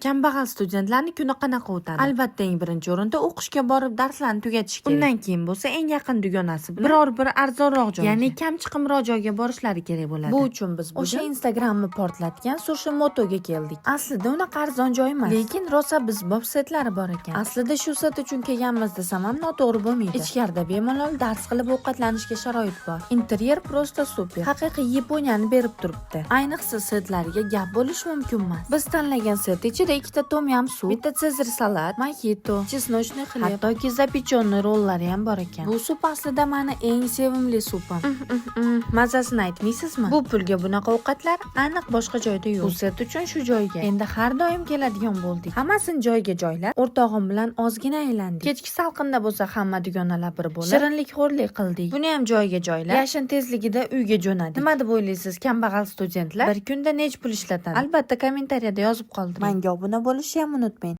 Kambag'al studentlarning kuni qanaqa o'tadi? Albatta, eng birinchi o'rinda o'qishga borib darslarni tugatish kerak. Undan keyin bo'lsa eng yaqin dugonasi bilan biror bir arzonroq joyga, ya'ni kam chiqimroq joyga borishlari kerak bo'ladi. Bu uchun biz o'sha Instagramni portlatgan Sushimutoga keldik. Aslida unaqa arzon joy emas, lekin rosa bizbob setlari bor ekan. Aslida shu set uchun kelganmiz desam ham noto'g'ri bo'lmaydi. Ichkarida bemalol dars qilib ovqatlanishga sharoit bor. Interyer prosta super. Haqiqiy Yaponiyani berib turibdi. Ayniqsa setlariga gap bo'lish mumkin emas. Biz tanlagan set ichida ikkita tom yam sup, bitta Cezar salat, mojito, chesnochniy xleb, hattoki zapechonniy rollari ham bor ekan. Bu sup aslida meni eng sevimli supim. Mazasini aytmaysizmi? Bu pulga bunaqa ovqatlar aniq boshqa joyda yo'q. Bu set uchun shu joyga endi har doim keladigan bo'ldik. Hammasini joyga joylab, o'rtog'im bilan ozgina aylandik. Kechki salqinda bo'lsa hamma dugonalar bir bo'lib, shirinlik xo'rlik qildik. Buni ham joyga joylab, yashin tezligida uyga jo'nadik. Nima deb o'ylaysiz, kambag'al studentlar bir kunda nech pul ishlatadi? Albatta kommentariyada yozib qoldiring. Menga obuna bo'lishni ham unutmang.